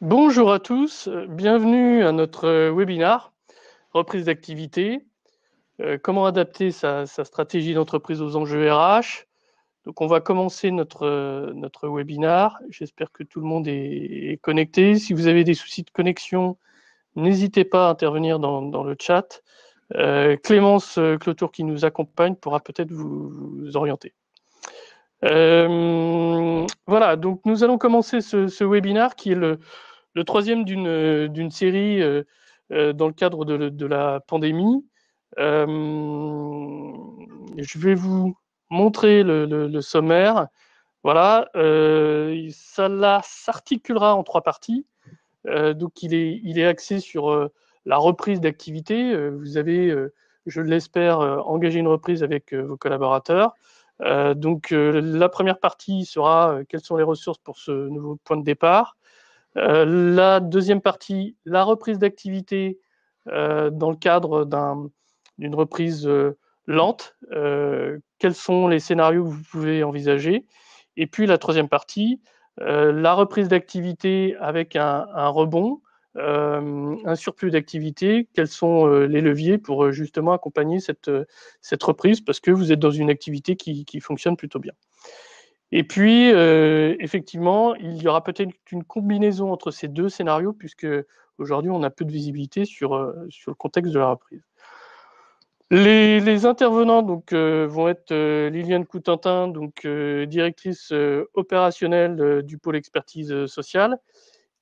Bonjour à tous, bienvenue à notre webinaire reprise d'activité. Comment adapter sa stratégie d'entreprise aux enjeux RH. Donc on va commencer notre webinaire. J'espère que tout le monde est connecté. Si vous avez des soucis de connexion, n'hésitez pas à intervenir dans le chat. Clémence Clotour qui nous accompagne pourra peut-être vous orienter. Voilà, donc nous allons commencer ce webinaire qui est le troisième d'une série dans le cadre de la pandémie. Je vais vous montrer le sommaire. Voilà, ça s'articulera en trois parties. Donc il est axé sur la reprise d'activité. Vous avez, je l'espère, engagé une reprise avec vos collaborateurs. Donc la première partie sera quelles sont les ressources pour ce nouveau point de départ. La deuxième partie, la reprise d'activité dans le cadre d'une reprise lente. Quels sont les scénarios que vous pouvez envisager? Et puis la troisième partie, la reprise d'activité avec un rebond, un surplus d'activité. Quels sont les leviers pour justement accompagner cette reprise, parce que vous êtes dans une activité qui fonctionne plutôt bien. Et puis, effectivement, il y aura peut-être une combinaison entre ces deux scénarios, puisque aujourd'hui, on a peu de visibilité sur le contexte de la reprise. Les intervenants donc, vont être Liliane Coutentin, donc, directrice opérationnelle du pôle expertise sociale,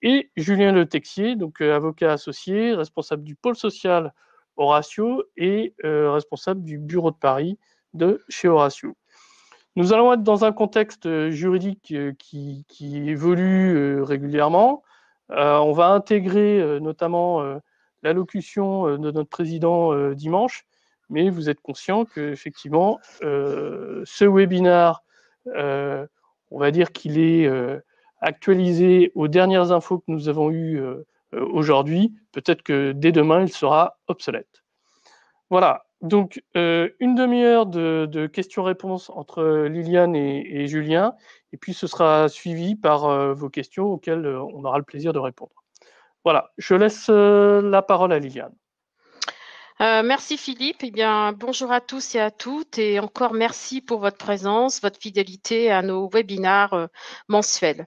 et Julien Le Texier, donc avocat associé, responsable du pôle social Horatio et responsable du bureau de Paris de chez Horatio. Nous allons être dans un contexte juridique qui évolue régulièrement. On va intégrer notamment l'allocution de notre président dimanche, mais vous êtes conscient qu'effectivement, ce webinaire, on va dire qu'il est actualisé aux dernières infos que nous avons eues aujourd'hui. Peut-être que dès demain, il sera obsolète. Voilà, donc une demi-heure de questions-réponses entre Liliane et Julien, et puis ce sera suivi par vos questions auxquelles on aura le plaisir de répondre. Voilà, je laisse la parole à Liliane. Merci Philippe. Eh bien, bonjour à tous et à toutes, et encore merci pour votre présence, votre fidélité à nos webinaires mensuels.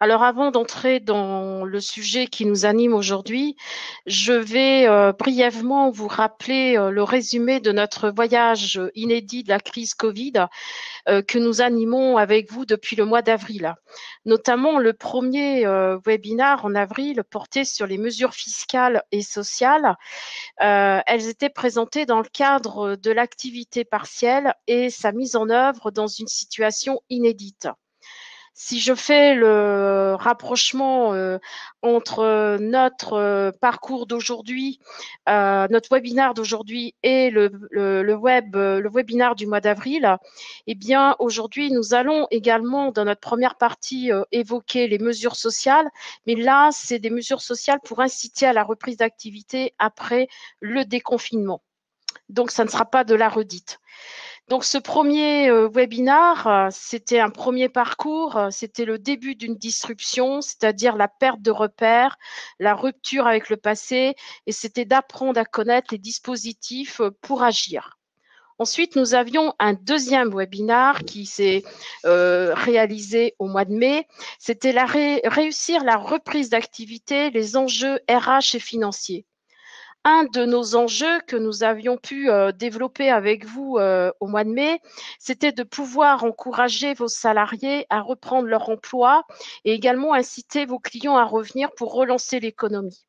Alors avant d'entrer dans le sujet qui nous anime aujourd'hui, je vais brièvement vous rappeler le résumé de notre voyage inédit de la crise Covid que nous animons avec vous depuis le mois d'avril. Notamment le premier webinaire en avril portait sur les mesures fiscales et sociales. Elles étaient présentées dans le cadre de l'activité partielle et sa mise en œuvre dans une situation inédite. Si je fais le rapprochement entre notre parcours d'aujourd'hui, notre webinaire d'aujourd'hui et le webinaire du mois d'avril, eh bien aujourd'hui nous allons également dans notre première partie évoquer les mesures sociales, mais là c'est des mesures sociales pour inciter à la reprise d'activité après le déconfinement. Donc ça ne sera pas de la redite. Donc ce premier webinaire, c'était un premier parcours, c'était le début d'une disruption, c'est-à-dire la perte de repères, la rupture avec le passé, et c'était d'apprendre à connaître les dispositifs pour agir. Ensuite, nous avions un deuxième webinaire qui s'est réalisé au mois de mai. C'était réussir la reprise d'activité, les enjeux RH et financiers. Un de nos enjeux que nous avions pu développer avec vous au mois de mai, c'était de pouvoir encourager vos salariés à reprendre leur emploi et également inciter vos clients à revenir pour relancer l'économie.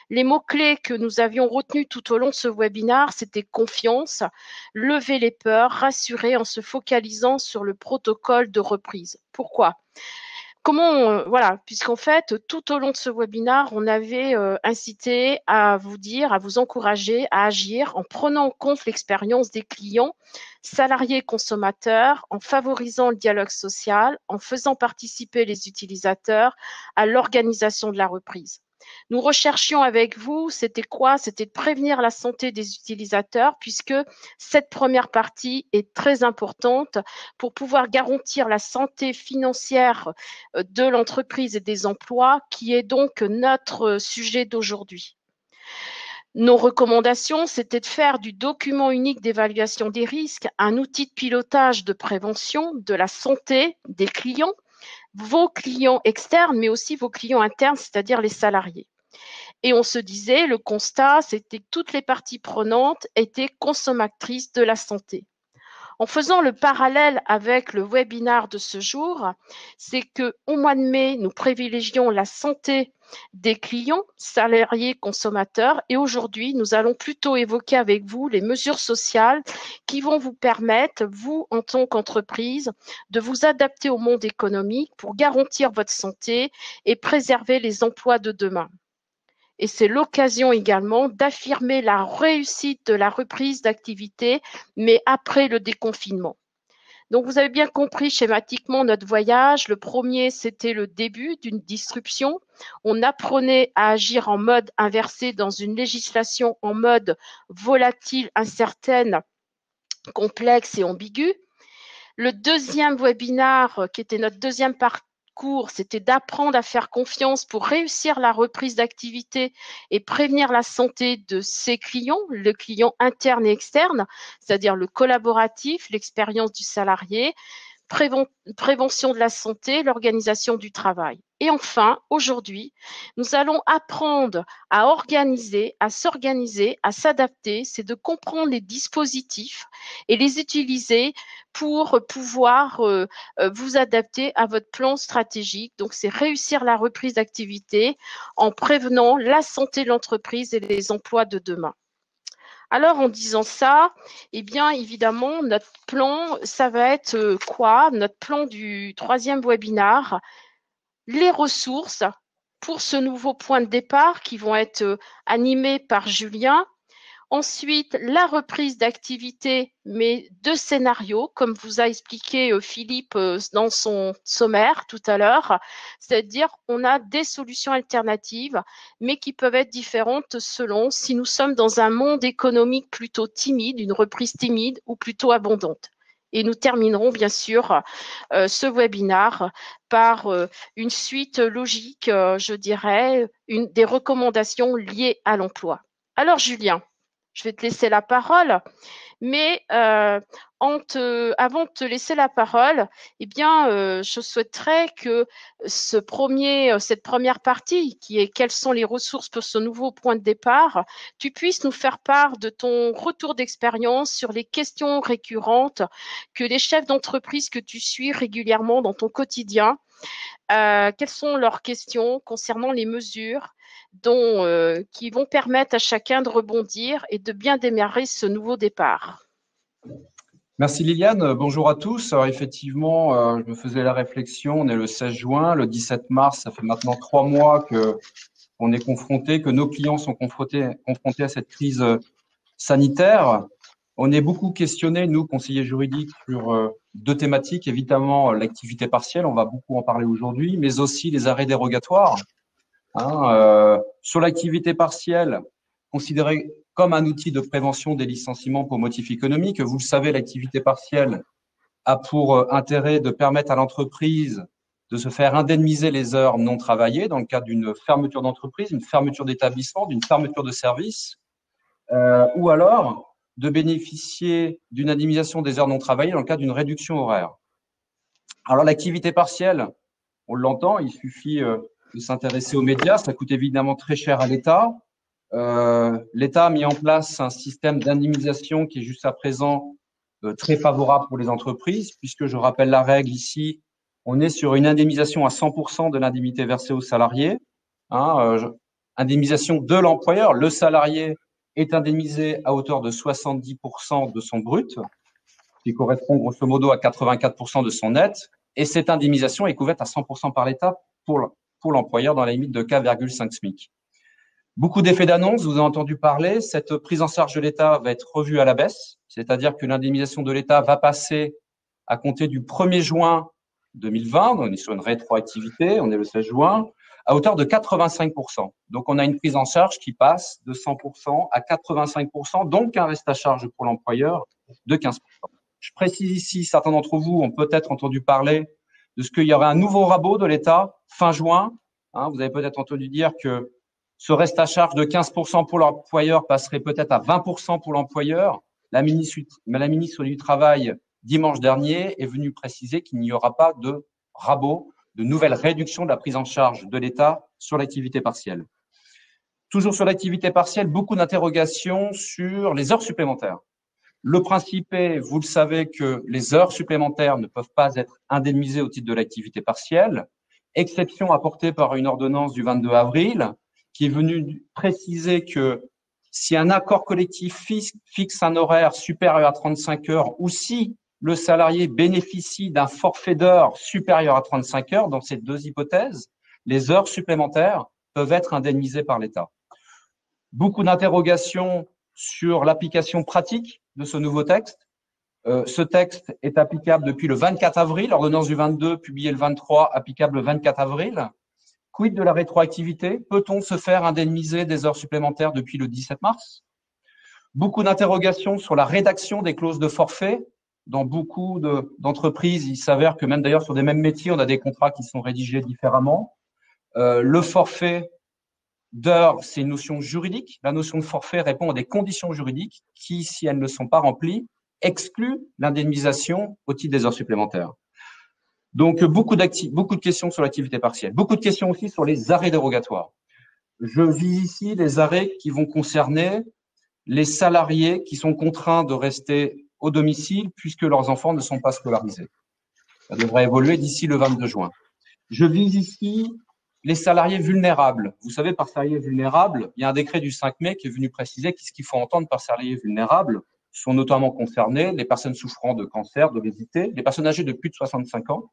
Les mots-clés que nous avions retenus tout au long de ce webinaire, c'était confiance, lever les peurs, rassurer en se focalisant sur le protocole de reprise. Pourquoi ? Voilà, puisqu'en fait, tout au long de ce webinaire, on avait incité à vous dire, à vous encourager à agir en prenant en compte l'expérience des clients, salariés, consommateurs, en favorisant le dialogue social, en faisant participer les utilisateurs à l'organisation de la reprise. Nous recherchions avec vous, c'était quoi? C'était de prévenir la santé des utilisateurs, puisque cette première partie est très importante pour pouvoir garantir la santé financière de l'entreprise et des emplois, qui est donc notre sujet d'aujourd'hui. Nos recommandations, c'était de faire du document unique d'évaluation des risques un outil de pilotage de prévention de la santé des clients, vos clients externes, mais aussi vos clients internes, c'est-à-dire les salariés. Et on se disait, le constat, c'était que toutes les parties prenantes étaient consommatrices de la santé. En faisant le parallèle avec le webinaire de ce jour, c'est qu'au mois de mai, nous privilégions la santé des clients, salariés, consommateurs, et aujourd'hui, nous allons plutôt évoquer avec vous les mesures sociales qui vont vous permettre, vous, en tant qu'entreprise, de vous adapter au monde économique pour garantir votre santé et préserver les emplois de demain. Et c'est l'occasion également d'affirmer la réussite de la reprise d'activité, mais après le déconfinement. Donc, vous avez bien compris schématiquement notre voyage. Le premier, c'était le début d'une disruption. On apprenait à agir en mode inversé dans une législation en mode volatile, incertaine, complexe et ambiguë. Le deuxième webinaire, qui était notre deuxième parcours, c'était d'apprendre à faire confiance pour réussir la reprise d'activité et prévenir la santé de ses clients, le client interne et externe, c'est-à-dire le collaboratif, l'expérience du salarié, prévention de la santé, l'organisation du travail. Et enfin, aujourd'hui, nous allons apprendre à organiser, à s'organiser, à s'adapter, c'est de comprendre les dispositifs et les utiliser pour pouvoir vous adapter à votre plan stratégique. Donc, c'est réussir la reprise d'activité en prévenant la santé de l'entreprise et les emplois de demain. Alors, en disant ça, eh bien, évidemment, notre plan, ça va être quoi? Notre plan du troisième webinaire, les ressources pour ce nouveau point de départ qui vont être animés par Julien. Ensuite, la reprise d'activité, mais de scénarios, comme vous a expliqué Philippe dans son sommaire tout à l'heure. C'est-à-dire, on a des solutions alternatives, mais qui peuvent être différentes selon si nous sommes dans un monde économique plutôt timide, une reprise timide ou plutôt abondante. Et nous terminerons bien sûr ce webinaire par une suite logique, je dirais, des recommandations liées à l'emploi. Alors, Julien, je vais te laisser la parole, mais avant de te laisser la parole, eh bien, je souhaiterais que cette première partie, qui est quelles sont les ressources pour ce nouveau point de départ, tu puisses nous faire part de ton retour d'expérience sur les questions récurrentes que les chefs d'entreprise que tu suis régulièrement dans ton quotidien, quelles sont leurs questions concernant les mesures qui vont permettre à chacun de rebondir et de bien démarrer ce nouveau départ. Merci Liliane, bonjour à tous. Alors effectivement, je me faisais la réflexion, on est le 16 juin, le 17 mars, ça fait maintenant 3 mois qu'on est confronté, que nos clients sont confrontés à cette crise sanitaire. On est beaucoup questionné, nous, conseillers juridiques, sur 2 thématiques, évidemment l'activité partielle, on va beaucoup en parler aujourd'hui, mais aussi les arrêts dérogatoires. Sur l'activité partielle, considérée comme un outil de prévention des licenciements pour motif économique. Vous le savez, l'activité partielle a pour intérêt de permettre à l'entreprise de se faire indemniser les heures non travaillées dans le cadre d'une fermeture d'entreprise, une fermeture d'établissement, d'une fermeture de service, ou alors de bénéficier d'une indemnisation des heures non travaillées dans le cadre d'une réduction horaire. Alors l'activité partielle, on l'entend, il suffit de s'intéresser aux médias, ça coûte évidemment très cher à l'État. L'État a mis en place un système d'indemnisation qui est jusqu'à présent très favorable pour les entreprises, puisque je rappelle la règle ici, on est sur une indemnisation à 100% de l'indemnité versée aux salariés, indemnisation de l'employeur. Le salarié est indemnisé à hauteur de 70% de son brut, qui correspond grosso modo à 84% de son net, et cette indemnisation est couverte à 100% par l'État pour l'employeur dans la limite de 4,5 SMIC. Beaucoup d'effets d'annonce, vous avez entendu parler. Cette prise en charge de l'État va être revue à la baisse, c'est-à-dire que l'indemnisation de l'État va passer à compter du 1er juin 2020, on est sur une rétroactivité, on est le 16 juin, à hauteur de 85%. Donc, on a une prise en charge qui passe de 100% à 85%, donc un reste à charge pour l'employeur de 15%. Je précise ici, certains d'entre vous ont peut-être entendu parler de ce qu'il y aurait un nouveau rabot de l'État fin juin. Vous avez peut-être entendu dire que ce reste à charge de 15% pour l'employeur passerait peut-être à 20% pour l'employeur. La ministre du Travail, dimanche dernier, est venue préciser qu'il n'y aura pas de rabot, de nouvelle réduction de la prise en charge de l'État sur l'activité partielle. Toujours sur l'activité partielle, beaucoup d'interrogations sur les heures supplémentaires. Le principe est, vous le savez, que les heures supplémentaires ne peuvent pas être indemnisées au titre de l'activité partielle, exception apportée par une ordonnance du 22 avril qui est venue préciser que si un accord collectif fixe un horaire supérieur à 35 heures ou si le salarié bénéficie d'un forfait d'heures supérieur à 35 heures, dans ces deux hypothèses, les heures supplémentaires peuvent être indemnisées par l'État. Beaucoup d'interrogations sur l'application pratique de ce nouveau texte. Ce texte est applicable depuis le 24 avril, l'ordonnance du 22 publiée le 23, applicable le 24 avril. Quid de la rétroactivité? Peut-on se faire indemniser des heures supplémentaires depuis le 17 mars? Beaucoup d'interrogations sur la rédaction des clauses de forfait. Dans beaucoup d'entreprises, il s'avère que même d'ailleurs sur des mêmes métiers, on a des contrats qui sont rédigés différemment. Le forfait d'heures, c'est une notion juridique. La notion de forfait répond à des conditions juridiques qui, si elles ne sont pas remplies, excluent l'indemnisation au titre des heures supplémentaires. Donc, beaucoup de questions sur l'activité partielle. Beaucoup de questions aussi sur les arrêts dérogatoires. Je vise ici les arrêts qui vont concerner les salariés qui sont contraints de rester au domicile puisque leurs enfants ne sont pas scolarisés. Ça devrait évoluer d'ici le 22 juin. Je vise ici les salariés vulnérables. Vous savez, par salariés vulnérables, il y a un décret du 5 mai qui est venu préciser qu'est-ce qu'il faut entendre par salariés vulnérables. Sont notamment concernées les personnes souffrant de cancer, d'obésité, les personnes âgées de plus de 65 ans,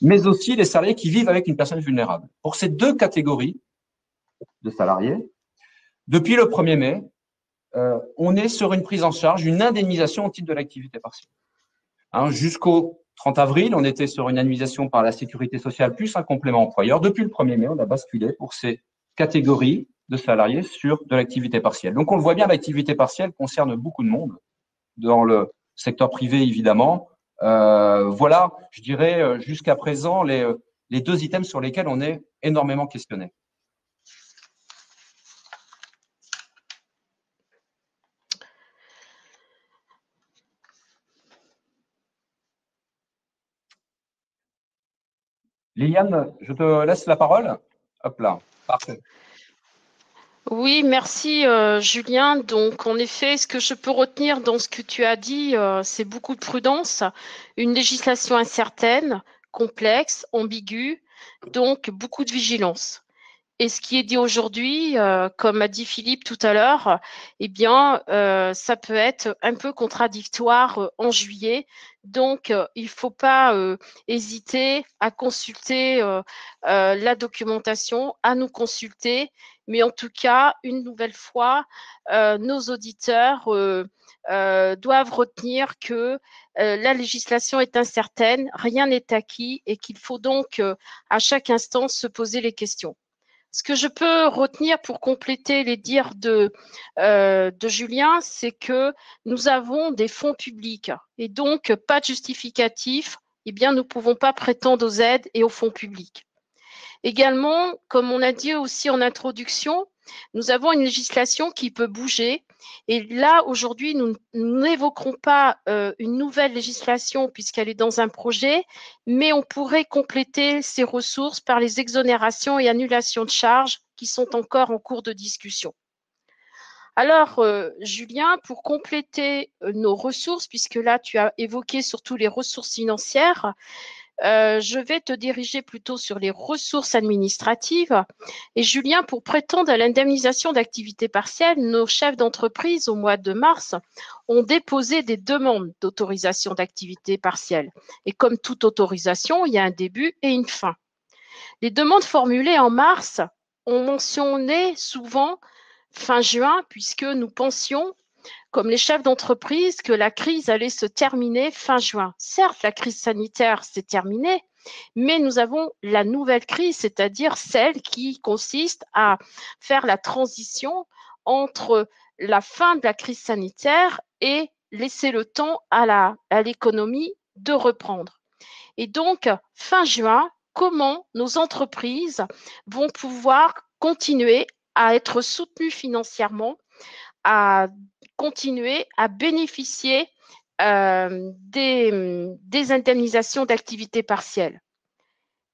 mais aussi les salariés qui vivent avec une personne vulnérable. Pour ces deux catégories de salariés, depuis le 1er mai, on est sur une prise en charge, une indemnisation au titre de l'activité partielle. Jusqu'au 30 avril, on était sur une indemnisation par la sécurité sociale plus un complément employeur. Depuis le 1er mai, on a basculé pour ces catégories de salariés sur de l'activité partielle. Donc, on le voit bien, l'activité partielle concerne beaucoup de monde, dans le secteur privé, évidemment. Voilà, je dirais, jusqu'à présent, les deux items sur lesquels on est énormément questionné. Liliane, je te laisse la parole. Hop là, parfait. Oui, merci Julien. Donc, en effet, ce que je peux retenir dans ce que tu as dit, c'est beaucoup de prudence, une législation incertaine, complexe, ambiguë, donc beaucoup de vigilance. Et ce qui est dit aujourd'hui, comme a dit Philippe tout à l'heure, eh bien, ça peut être un peu contradictoire en juillet. Donc, il ne faut pas hésiter à consulter la documentation, à nous consulter. Mais en tout cas, une nouvelle fois, nos auditeurs doivent retenir que la législation est incertaine, rien n'est acquis et qu'il faut donc à chaque instant se poser les questions. Ce que je peux retenir pour compléter les dires de Julien, c'est que nous avons des fonds publics et donc pas de justificatif, eh bien, nous ne pouvons pas prétendre aux aides et aux fonds publics. Également, comme on a dit aussi en introduction, nous avons une législation qui peut bouger. Et là, aujourd'hui, nous n'évoquerons pas une nouvelle législation puisqu'elle est dans un projet, mais on pourrait compléter ces ressources par les exonérations et annulations de charges qui sont encore en cours de discussion. Alors, Julien, pour compléter nos ressources, puisque là, tu as évoqué surtout les ressources financières, je vais te diriger plutôt sur les ressources administratives. Et Julien, pour prétendre à l'indemnisation d'activité partielle, nos chefs d'entreprise, au mois de mars, ont déposé des demandes d'autorisation d'activité partielle. Et comme toute autorisation, il y a un début et une fin. Les demandes formulées en mars ont mentionné souvent fin juin, puisque nous pensions, comme les chefs d'entreprise, que la crise allait se terminer fin juin. Certes, la crise sanitaire s'est terminée, Mais nous avons la nouvelle crise, c'est-à-dire celle qui consiste à faire la transition entre la fin de la crise sanitaire et laisser le temps à l'économie de reprendre. Et donc, fin juin, comment nos entreprises vont pouvoir continuer à être soutenues financièrement, à continuer à bénéficier des indemnisations d'activité partielle.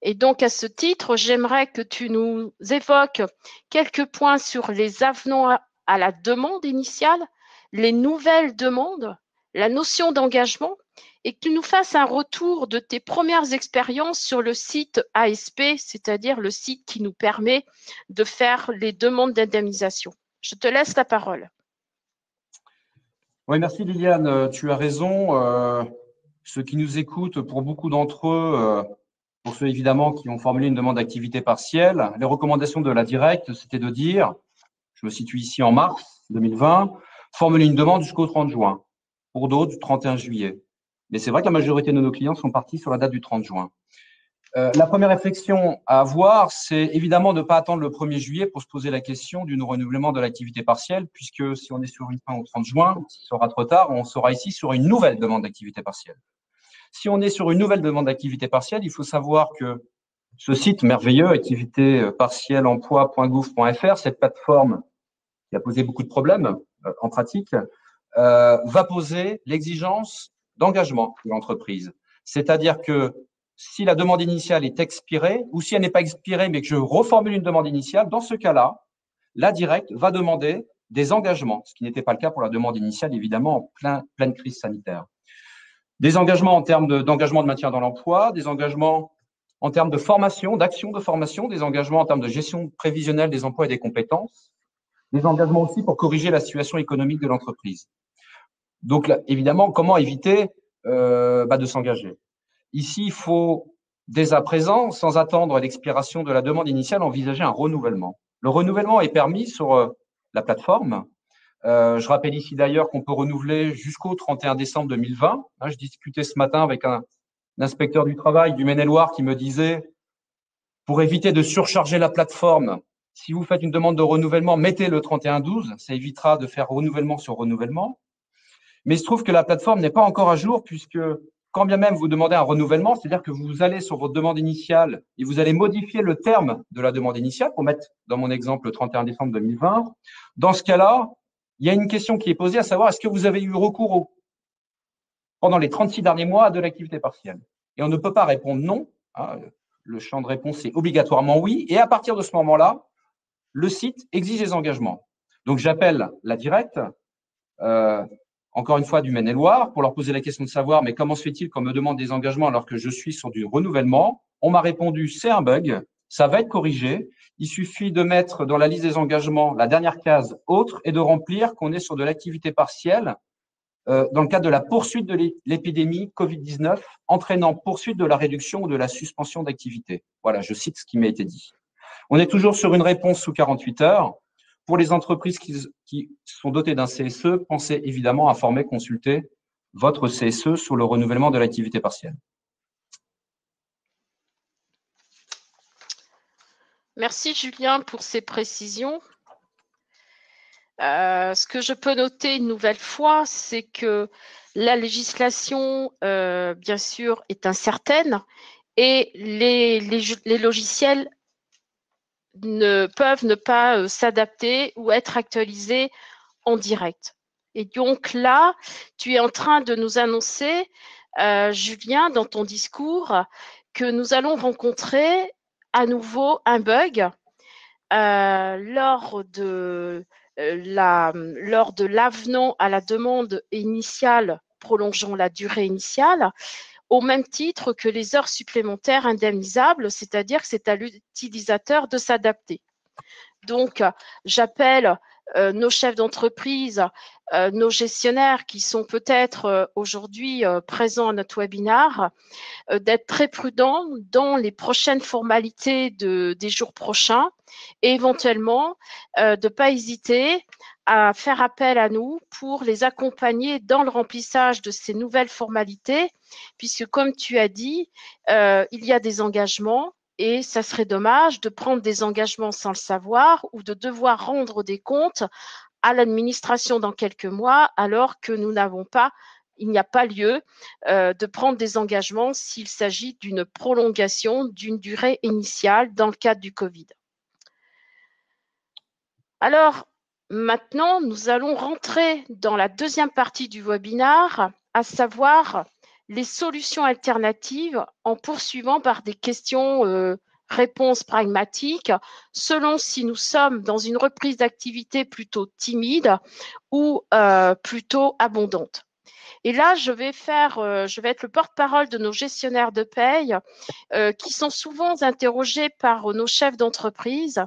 Et donc, à ce titre, j'aimerais que tu nous évoques quelques points sur les avenants à la demande initiale, les nouvelles demandes, la notion d'engagement, et que tu nous fasses un retour de tes premières expériences sur le site ASP, c'est-à-dire le site qui nous permet de faire les demandes d'indemnisation. Je te laisse la parole. Oui, merci Liliane, tu as raison. Ceux qui nous écoutent, pour beaucoup d'entre eux, pour ceux évidemment qui ont formulé une demande d'activité partielle, les recommandations de la directe, c'était de dire, je me situe ici en mars 2020, formuler une demande jusqu'au 30 juin. Pour d'autres, du 31 juillet. Mais c'est vrai que la majorité de nos clients sont partis sur la date du 30 juin. La première réflexion à avoir, c'est évidemment de ne pas attendre le 1er juillet pour se poser la question du renouvellement de l'activité partielle, puisque si on est sur une fin au 30 juin, ce sera trop tard, on sera ici sur une nouvelle demande d'activité partielle. Si on est sur une nouvelle demande d'activité partielle, il faut savoir que ce site merveilleux, activitépartielleemploi.gouv.fr, cette plateforme qui a posé beaucoup de problèmes en pratique, va poser l'exigence d'engagement de l'entreprise. C'est-à-dire que si la demande initiale est expirée ou si elle n'est pas expirée mais que je reformule une demande initiale, dans ce cas-là, la directe va demander des engagements, ce qui n'était pas le cas pour la demande initiale, évidemment, en pleine crise sanitaire. Des engagements en termes d'engagement de maintien dans l'emploi, des engagements en termes de formation, d'action de formation, des engagements en termes de gestion prévisionnelle des emplois et des compétences, des engagements aussi pour corriger la situation économique de l'entreprise. Donc, là, évidemment, comment éviter de s'engager? Ici, il faut, dès à présent, sans attendre l'expiration de la demande initiale, envisager un renouvellement. Le renouvellement est permis sur la plateforme. Je rappelle ici d'ailleurs qu'on peut renouveler jusqu'au 31 décembre 2020. Je discutais ce matin avec un inspecteur du travail du Maine-et-Loire qui me disait, pour éviter de surcharger la plateforme, si vous faites une demande de renouvellement, mettez le 31/12, ça évitera de faire renouvellement sur renouvellement. Mais il se trouve que la plateforme n'est pas encore à jour puisque quand bien même vous demandez un renouvellement, c'est-à-dire que vous allez sur votre demande initiale et vous allez modifier le terme de la demande initiale pour mettre, dans mon exemple, le 31 décembre 2020. Dans ce cas-là, il y a une question qui est posée, à savoir, est-ce que vous avez eu recours pendant les 36 derniers mois de l'activité partielle? Et on ne peut pas répondre non. Le champ de réponse est obligatoirement oui. Et à partir de ce moment-là, le site exige les engagements. Donc, j'appelle la directe, encore une fois du Maine-et-Loire, pour leur poser la question de savoir, mais comment se fait-il qu'on me demande des engagements alors que je suis sur du renouvellement? On m'a répondu, c'est un bug, ça va être corrigé. Il suffit de mettre dans la liste des engagements la dernière case autre et de remplir qu'on est sur de l'activité partielle dans le cadre de la poursuite de l'épidémie Covid-19, entraînant poursuite de la réduction ou de la suspension d'activité. Voilà, je cite ce qui m'a été dit. On est toujours sur une réponse sous 48 heures. Pour les entreprises qui sont dotées d'un CSE, pensez évidemment à informer, consulter votre CSE sur le renouvellement de l'activité partielle. Merci Julien pour ces précisions. Ce que je peux noter une nouvelle fois, c'est que la législation, bien sûr, est incertaine et les logiciels peuvent ne pas s'adapter ou être actualisés en direct. Et donc là, tu es en train de nous annoncer, Julien, dans ton discours, que nous allons rencontrer à nouveau un bug lors de l'avenant à la demande initiale prolongeant la durée initiale, au même titre que les heures supplémentaires indemnisables, c'est-à-dire que c'est à l'utilisateur de s'adapter. Donc, j'appelle nos chefs d'entreprise, nos gestionnaires qui sont peut-être aujourd'hui présents à notre webinaire, d'être très prudents dans les prochaines formalités des jours prochains et éventuellement de ne pas hésiter à faire appel à nous pour les accompagner dans le remplissage de ces nouvelles formalités, puisque comme tu as dit, il y a des engagements et ça serait dommage de prendre des engagements sans le savoir ou de devoir rendre des comptes à l'administration dans quelques mois alors que nous n'avons pas, il n'y a pas lieu de prendre des engagements s'il s'agit d'une prolongation d'une durée initiale dans le cadre du Covid. Alors, maintenant, nous allons rentrer dans la deuxième partie du webinaire, à savoir les solutions alternatives en poursuivant par des questions réponses pragmatiques selon si nous sommes dans une reprise d'activité plutôt timide ou plutôt abondante. Et là, je vais être le porte-parole de nos gestionnaires de paye qui sont souvent interrogés par nos chefs d'entreprise.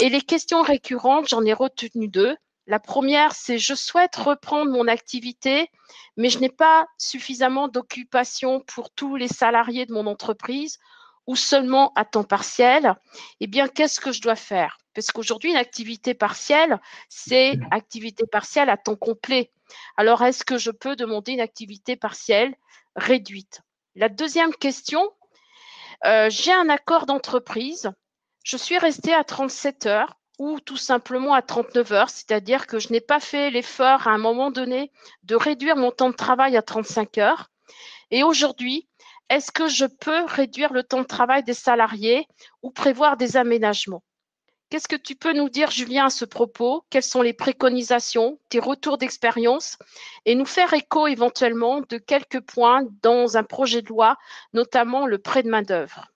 Et les questions récurrentes, j'en ai retenu 2. La première, c'est je souhaite reprendre mon activité, mais je n'ai pas suffisamment d'occupation pour tous les salariés de mon entreprise ou seulement à temps partiel. Eh bien, qu'est-ce que je dois faire? Parce qu'aujourd'hui, une activité partielle, c'est activité partielle à temps complet. Alors, est-ce que je peux demander une activité partielle réduite? La deuxième question, j'ai un accord d'entreprise. Je suis restée à 37 heures ou tout simplement à 39 heures, c'est-à-dire que je n'ai pas fait l'effort à un moment donné de réduire mon temps de travail à 35 heures. Et aujourd'hui, est-ce que je peux réduire le temps de travail des salariés ou prévoir des aménagements? Qu'est-ce que tu peux nous dire, Julien, à ce propos? Quelles sont les préconisations, tes retours d'expérience et nous faire écho éventuellement de quelques points dans un projet de loi, notamment le prêt de main-d'œuvre?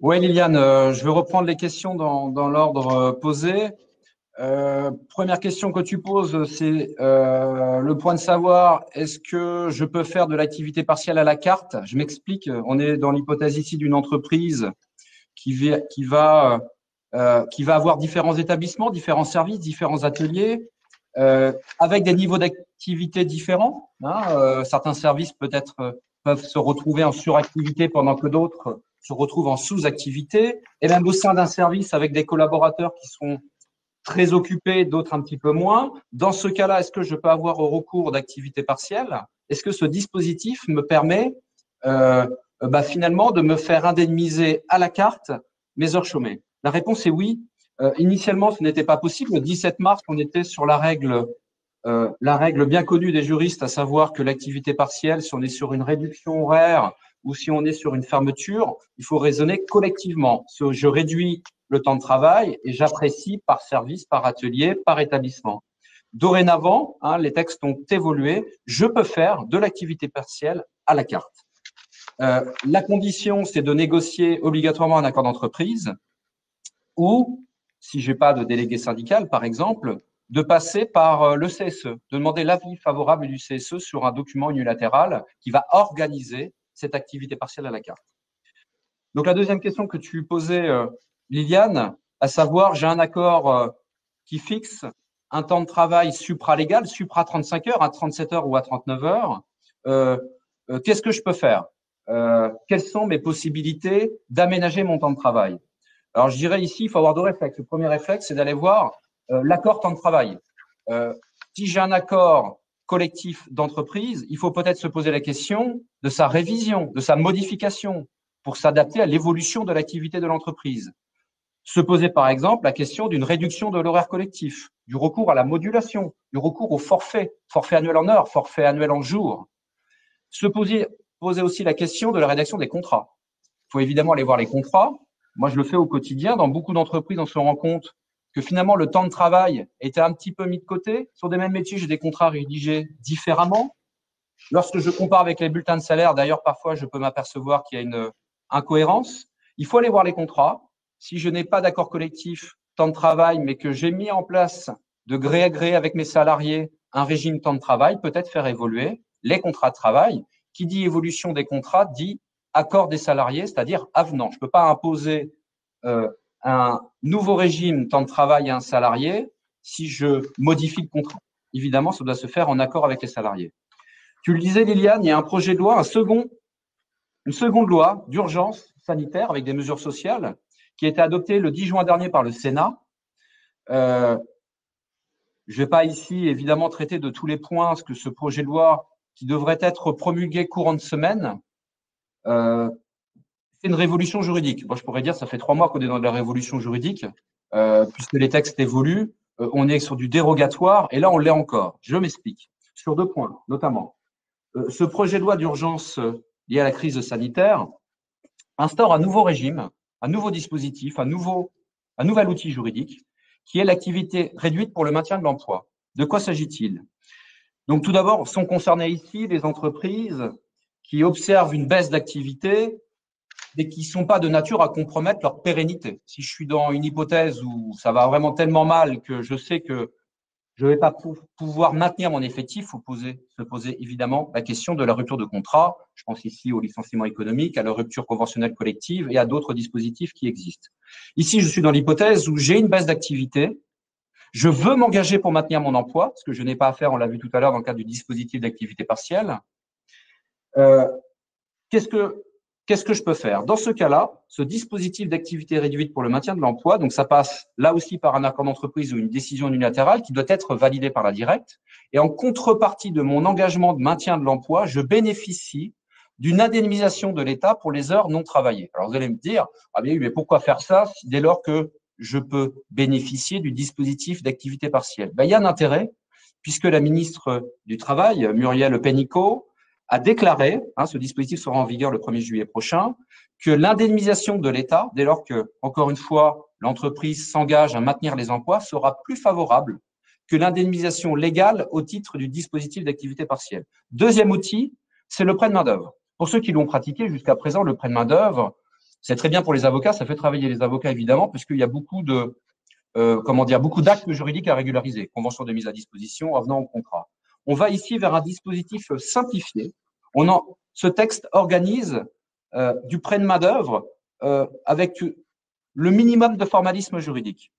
Oui, Liliane, je vais reprendre les questions dans l'ordre posé. Première question que tu poses, c'est le point de savoir, est-ce que je peux faire de l'activité partielle à la carte? Je m'explique, on est dans l'hypothèse ici d'une entreprise qui va avoir différents établissements, différents services, différents ateliers, avec des niveaux d'activité différents. Certains services peut-être peuvent se retrouver en suractivité pendant que d'autres se retrouvent en sous-activité, et même au sein d'un service avec des collaborateurs qui sont très occupés, d'autres un petit peu moins. Dans ce cas-là, est-ce que je peux avoir recours d'activité partielle? Est-ce que ce dispositif me permet finalement de me faire indemniser à la carte mes heures chômées? La réponse est oui. Initialement, ce n'était pas possible. Le 17 mars, on était sur la règle bien connue des juristes, à savoir que l'activité partielle, si on est sur une réduction horaire ou si on est sur une fermeture, il faut raisonner collectivement. Je réduis le temps de travail et j'apprécie par service, par atelier, par établissement. Dorénavant, les textes ont évolué. Je peux faire de l'activité partielle à la carte. La condition, c'est de négocier obligatoirement un accord d'entreprise ou, si je n'ai pas de délégué syndical, par exemple, de passer par le CSE, de demander l'avis favorable du CSE sur un document unilatéral qui va organiser cette activité partielle à la carte. Donc, la deuxième question que tu posais, Liliane, à savoir, j'ai un accord qui fixe un temps de travail supralégal, supra 35 heures, à 37 heures ou à 39 heures. Qu'est-ce que je peux faire? Quelles sont mes possibilités d'aménager mon temps de travail? Alors, je dirais ici, il faut avoir deux réflexes. Le premier réflexe, c'est d'aller voir l'accord temps de travail. Si j'ai un accord collectif d'entreprise, il faut peut-être se poser la question de sa révision, de sa modification pour s'adapter à l'évolution de l'activité de l'entreprise. Se poser, par exemple, la question d'une réduction de l'horaire collectif, du recours à la modulation, du recours au forfait annuel en heures, forfait annuel en jours. Se poser aussi la question de la rédaction des contrats. Il faut évidemment aller voir les contrats. Moi, je le fais au quotidien. Dans beaucoup d'entreprises, on se rend compte que finalement, le temps de travail était un petit peu mis de côté. Sur des mêmes métiers, j'ai des contrats rédigés différemment. Lorsque je compare avec les bulletins de salaire, d'ailleurs, parfois, je peux m'apercevoir qu'il y a une incohérence. Il faut aller voir les contrats. Si je n'ai pas d'accord collectif temps de travail, mais que j'ai mis en place de gré à gré avec mes salariés un régime temps de travail, peut-être faire évoluer les contrats de travail. Qui dit évolution des contrats dit accord des salariés, c'est-à-dire avenant. Je ne peux pas imposer un nouveau régime temps de travail à un salarié si je modifie le contrat. Évidemment, ça doit se faire en accord avec les salariés. Tu le disais, Liliane, il y a un projet de loi, une seconde loi d'urgence sanitaire avec des mesures sociales qui a été adoptée le 10 juin dernier par le Sénat. Je ne vais pas ici, évidemment, traiter de tous les points, parce que ce projet de loi qui devrait être promulgué courant de semaine, c'est une révolution juridique. Moi, je pourrais dire, ça fait 3 mois qu'on est dans de la révolution juridique, puisque les textes évoluent, on est sur du dérogatoire, et là, on l'est encore. Je m'explique. Sur 2 points, notamment. Ce projet de loi d'urgence lié à la crise sanitaire instaure un nouveau régime, un nouveau dispositif, un nouvel outil juridique, qui est l'activité réduite pour le maintien de l'emploi. De quoi s'agit-il? Donc, tout d'abord, sont concernées ici les entreprises qui observent une baisse d'activité et qui ne sont pas de nature à compromettre leur pérennité. Si je suis dans une hypothèse où ça va vraiment tellement mal que je sais que je ne vais pas pouvoir maintenir mon effectif, il faut se poser évidemment la question de la rupture de contrat. Je pense ici au licenciement économique, à la rupture conventionnelle collective et à d'autres dispositifs qui existent. Ici, je suis dans l'hypothèse où j'ai une baisse d'activité, je veux m'engager pour maintenir mon emploi, ce que je n'ai pas à faire, on l'a vu tout à l'heure dans le cadre du dispositif d'activité partielle. Qu'est-ce que je peux faire? Dans ce cas-là, ce dispositif d'activité réduite pour le maintien de l'emploi, donc ça passe là aussi par un accord d'entreprise ou une décision unilatérale qui doit être validée par la directe. Et en contrepartie de mon engagement de maintien de l'emploi, je bénéficie d'une indemnisation de l'État pour les heures non travaillées. Alors vous allez me dire, ah bien oui, mais pourquoi faire ça dès lors que je peux bénéficier du dispositif d'activité partielle? Ben, il y a un intérêt, puisque la ministre du Travail, Muriel Pénicaud, a déclaré, ce dispositif sera en vigueur le 1er juillet prochain, que l'indemnisation de l'État, dès lors que, encore une fois, l'entreprise s'engage à maintenir les emplois, sera plus favorable que l'indemnisation légale au titre du dispositif d'activité partielle. Deuxième outil, c'est le prêt de main-d'œuvre. Pour ceux qui l'ont pratiqué jusqu'à présent, le prêt de main-d'œuvre, c'est très bien pour les avocats, ça fait travailler les avocats évidemment, puisqu'il y a beaucoup d'actes juridiques à régulariser, convention de mise à disposition, avenant au contrat. On va ici vers un dispositif simplifié. Ce texte organise du prêt de main-d'œuvre avec le minimum de formalisme juridique.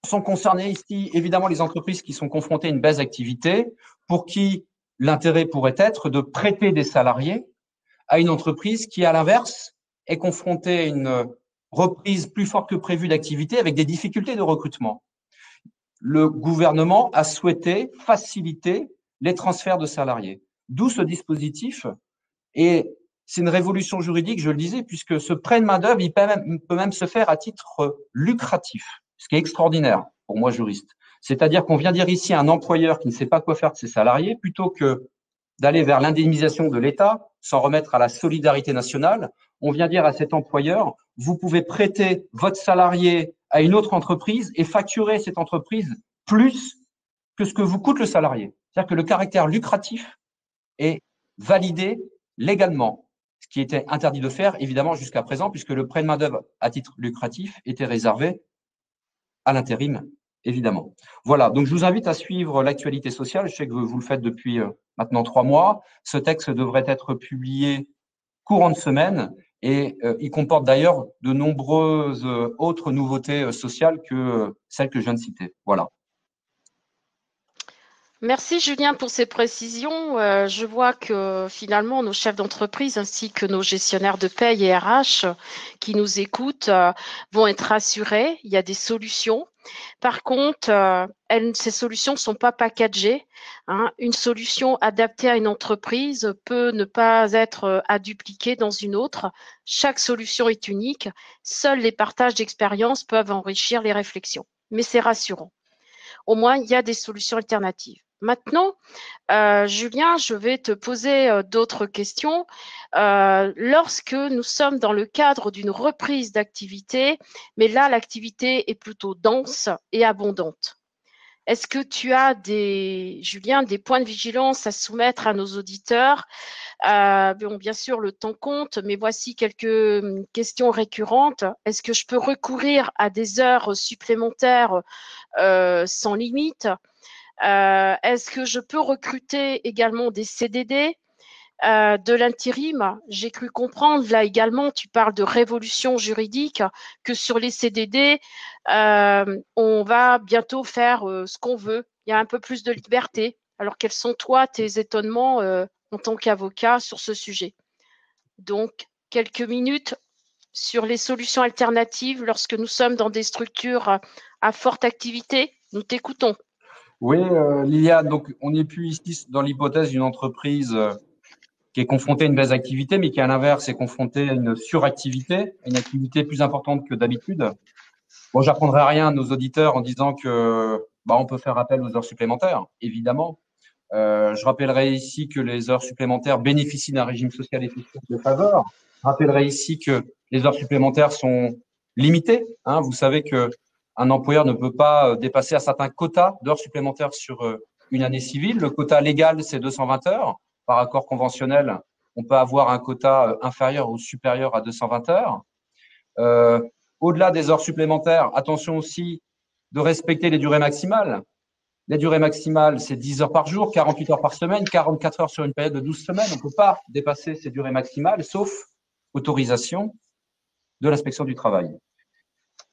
Sont concernées ici, évidemment, les entreprises qui sont confrontées à une baisse d'activité, pour qui l'intérêt pourrait être de prêter des salariés à une entreprise qui, à l'inverse, est confrontée à une reprise plus forte que prévue d'activité avec des difficultés de recrutement. Le gouvernement a souhaité faciliter les transferts de salariés. D'où ce dispositif. Et c'est une révolution juridique, je le disais, puisque ce prêt de main-d'œuvre, il peut même se faire à titre lucratif, ce qui est extraordinaire pour moi, juriste. C'est-à-dire qu'on vient dire ici à un employeur qui ne sait pas quoi faire de ses salariés, plutôt que d'aller vers l'indemnisation de l'État, s'en remettre à la solidarité nationale, on vient dire à cet employeur, vous pouvez prêter votre salarié à une autre entreprise et facturer cette entreprise plus que ce que vous coûte le salarié. C'est-à-dire que le caractère lucratif est validé légalement, ce qui était interdit de faire, évidemment, jusqu'à présent, puisque le prêt de main-d'œuvre à titre lucratif était réservé à l'intérim, évidemment. Voilà, donc je vous invite à suivre l'actualité sociale. Je sais que vous le faites depuis maintenant 3 mois. Ce texte devrait être publié courant de semaine et il comporte d'ailleurs de nombreuses autres nouveautés sociales que celles que je viens de citer. Voilà. Merci Julien pour ces précisions. Je vois que finalement nos chefs d'entreprise ainsi que nos gestionnaires de paye et RH qui nous écoutent vont être rassurés. Il y a des solutions. Par contre, ces solutions ne sont pas packagées. Une solution adaptée à une entreprise peut ne pas être à dupliquer dans une autre. Chaque solution est unique. Seuls les partages d'expériences peuvent enrichir les réflexions. Mais c'est rassurant. Au moins, il y a des solutions alternatives. Maintenant, Julien, je vais te poser d'autres questions. Lorsque nous sommes dans le cadre d'une reprise d'activité, mais là, l'activité est plutôt dense et abondante. Est-ce que tu as, Julien, des points de vigilance à soumettre à nos auditeurs? Bon, bien sûr, le temps compte, mais voici quelques questions récurrentes. Est-ce que je peux recourir à des heures supplémentaires sans limite? Est-ce que je peux recruter également des CDD? de l'intérim. J'ai cru comprendre, là également, tu parles de révolution juridique, que sur les CDD, on va bientôt faire ce qu'on veut. Il y a un peu plus de liberté. Alors, quels sont, toi, tes étonnements en tant qu'avocat sur ce sujet? Donc, quelques minutes sur les solutions alternatives lorsque nous sommes dans des structures à forte activité. Nous t'écoutons. Oui, Liliane, donc on n'est plus ici dans l'hypothèse d'une entreprise qui est confrontée à une baisse d'activité, mais qui à l'inverse est confrontée à une suractivité, une activité plus importante que d'habitude. Bon, j'apprendrai rien à nos auditeurs en disant que on peut faire appel aux heures supplémentaires, évidemment. Je rappellerai ici que les heures supplémentaires bénéficient d'un régime social et fiscal de faveur. Je rappellerai ici que les heures supplémentaires sont limitées. Vous savez que un employeur ne peut pas dépasser un certain quota d'heures supplémentaires sur une année civile. Le quota légal, c'est 220 heures. Par accord conventionnel, on peut avoir un quota inférieur ou supérieur à 220 heures. Au-delà des heures supplémentaires, attention aussi de respecter les durées maximales. Les durées maximales, c'est 10 heures par jour, 48 heures par semaine, 44 heures sur une période de 12 semaines. On ne peut pas dépasser ces durées maximales, sauf autorisation de l'inspection du travail.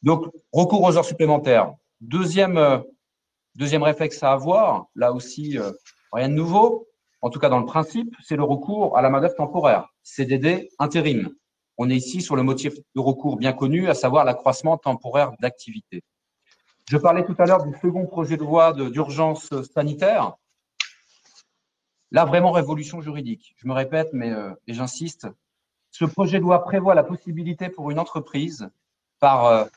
Donc, recours aux heures supplémentaires. Deuxième réflexe à avoir, là aussi, rien de nouveau, en tout cas dans le principe, c'est le recours à la main-d'œuvre temporaire, CDD intérim. On est ici sur le motif de recours bien connu, à savoir l'accroissement temporaire d'activité. Je parlais tout à l'heure du second projet de loi d'urgence sanitaire. Là, vraiment révolution juridique. Je me répète, mais et j'insiste. Ce projet de loi prévoit la possibilité pour une entreprise, par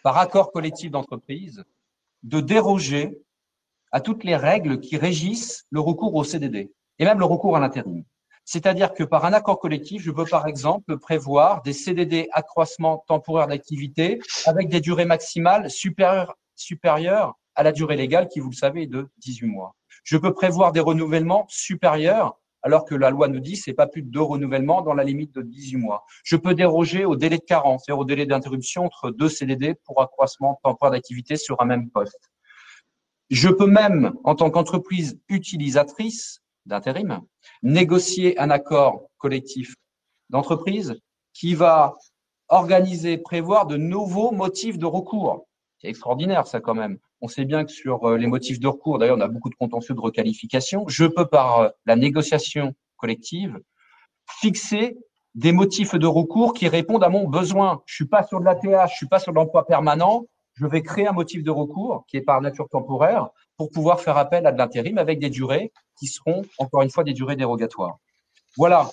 accord collectif d'entreprise, de déroger à toutes les règles qui régissent le recours au CDD et même le recours à l'intérim. C'est-à-dire que par un accord collectif, je peux par exemple prévoir des CDD accroissement temporaire d'activité avec des durées maximales supérieures à la durée légale qui, vous le savez, est de 18 mois. Je peux prévoir des renouvellements supérieurs alors que la loi nous dit que ce n'est pas plus de 2 renouvellements dans la limite de 18 mois. Je peux déroger au délai de carence, c'est-à-dire au délai d'interruption entre 2 CDD pour accroissement temporaire d'activité sur un même poste. Je peux même, en tant qu'entreprise utilisatrice d'intérim, négocier un accord collectif d'entreprise qui va organiser, prévoir de nouveaux motifs de recours. C'est extraordinaire, ça, quand même. On sait bien que sur les motifs de recours, d'ailleurs, on a beaucoup de contentieux de requalification. Je peux, par la négociation collective, fixer des motifs de recours qui répondent à mon besoin. Je suis pas sur de l'ATH, je suis pas sur de l'emploi permanent. Je vais créer un motif de recours qui est par nature temporaire pour pouvoir faire appel à de l'intérim avec des durées qui seront, encore une fois, des durées dérogatoires. Voilà.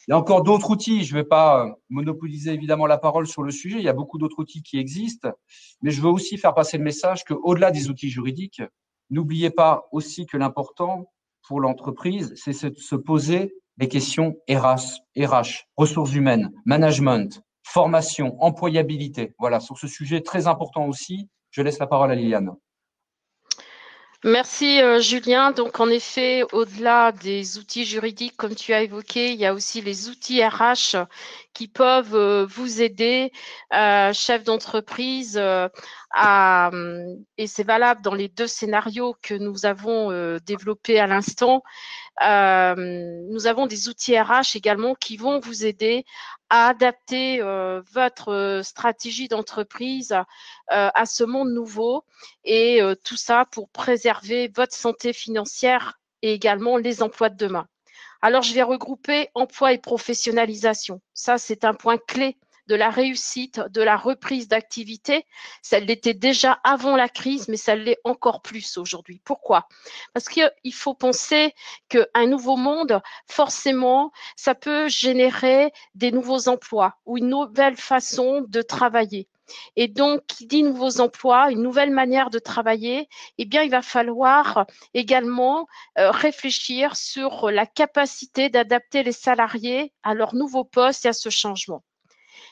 Il y a encore d'autres outils. Je ne vais pas monopoliser évidemment la parole sur le sujet. Il y a beaucoup d'autres outils qui existent. Mais je veux aussi faire passer le message qu'au-delà des outils juridiques, n'oubliez pas aussi que l'important pour l'entreprise, c'est de se poser les questions RH, ressources humaines, management, formation, employabilité. Voilà, sur ce sujet très important aussi, je laisse la parole à Liliane. Merci Julien. Donc en effet, au-delà des outils juridiques, comme tu as évoqué, il y a aussi les outils RH qui peuvent vous aider, chef d'entreprise, et c'est valable dans les 2 scénarios que nous avons développés à l'instant. Nous avons des outils RH également qui vont vous aider à adapter votre stratégie d'entreprise à ce monde nouveau et tout ça pour préserver votre santé financière et également les emplois de demain. Alors, je vais regrouper emploi et professionnalisation. Ça, c'est un point clé de la réussite, de la reprise d'activité. Ça l'était déjà avant la crise, mais ça l'est encore plus aujourd'hui. Pourquoi? Parce qu'il faut penser qu'un nouveau monde, forcément, ça peut générer des nouveaux emplois ou une nouvelle façon de travailler. Et donc, qui dit nouveaux emplois, une nouvelle manière de travailler, eh bien, il va falloir également réfléchir sur la capacité d'adapter les salariés à leur nouveau poste et à ce changement.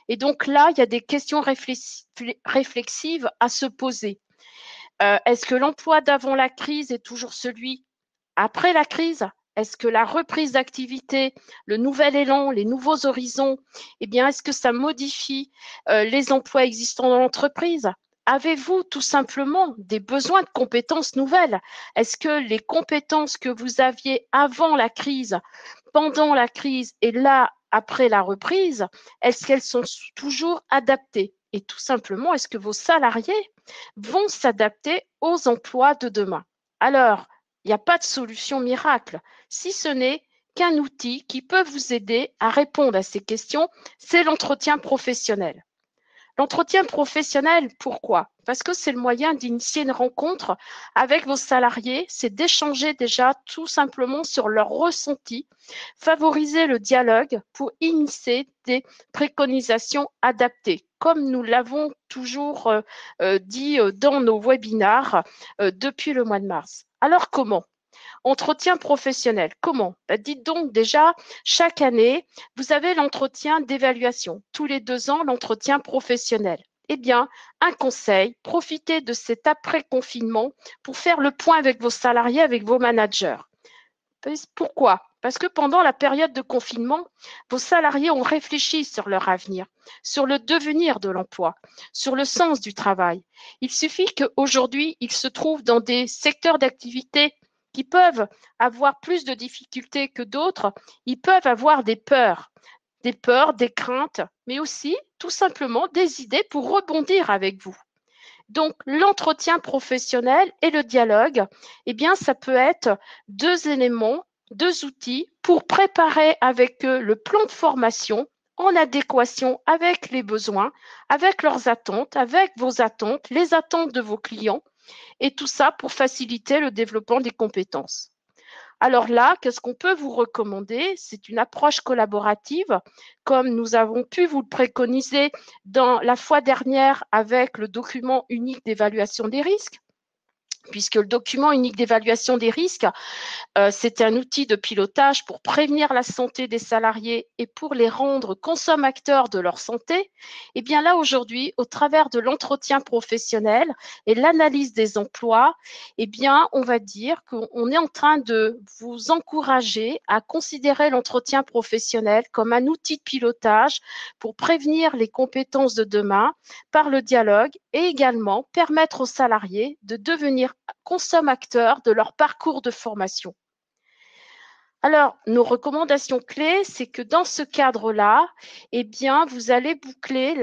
Et donc là, il y a des questions réflexives à se poser. Est-ce que l'emploi d'avant la crise est toujours celui après la crise? Est-ce que la reprise d'activité, le nouvel élan, les nouveaux horizons, eh bien, est-ce que ça modifie les emplois existants dans l'entreprise? avez-vous tout simplement des besoins de compétences nouvelles? Est-ce que les compétences que vous aviez avant la crise, pendant la crise et là, après la reprise, est-ce qu'elles sont toujours adaptées? Et tout simplement, est-ce que vos salariés vont s'adapter aux emplois de demain? Alors, il n'y a pas de solution miracle, si ce n'est qu'un outil qui peut vous aider à répondre à ces questions, c'est l'entretien professionnel. L'entretien professionnel, pourquoi? Parce que c'est le moyen d'initier une rencontre avec vos salariés, c'est d'échanger déjà tout simplement sur leurs ressentis, favoriser le dialogue pour initier des préconisations adaptées, comme nous l'avons toujours dit dans nos webinars depuis le mois de mars. Alors comment? Entretien professionnel, comment? Dites donc déjà, chaque année, vous avez l'entretien d'évaluation. Tous les 2 ans, l'entretien professionnel. Eh bien, un conseil, profitez de cet après-confinement pour faire le point avec vos salariés, avec vos managers. Pourquoi? Parce que pendant la période de confinement, vos salariés ont réfléchi sur leur avenir, sur le devenir de l'emploi, sur le sens du travail. Il suffit qu'aujourd'hui, ils se trouvent dans des secteurs d'activité qui peuvent avoir plus de difficultés que d'autres. Ils peuvent avoir des peurs, des craintes, mais aussi tout simplement des idées pour rebondir avec vous. Donc, l'entretien professionnel et le dialogue, eh bien, ça peut être 2 éléments, 2 outils pour préparer avec eux le plan de formation en adéquation avec les besoins, avec leurs attentes, avec vos attentes, les attentes de vos clients, et tout ça pour faciliter le développement des compétences. Alors là, qu'est-ce qu'on peut vous recommander? C'est une approche collaborative, comme nous avons pu vous le préconiser la fois dernière avec le document unique d'évaluation des risques, puisque le document unique d'évaluation des risques, c'est un outil de pilotage pour prévenir la santé des salariés et pour les rendre consommateurs de leur santé. Et bien là, aujourd'hui, au travers de l'entretien professionnel et l'analyse des emplois, eh bien, on va dire qu'on est en train de vous encourager à considérer l'entretien professionnel comme un outil de pilotage pour prévenir les compétences de demain par le dialogue et également permettre aux salariés de devenir consommateurs de leur parcours de formation. Alors, nos recommandations clés, c'est que dans ce cadre-là, eh bien, vous allez boucler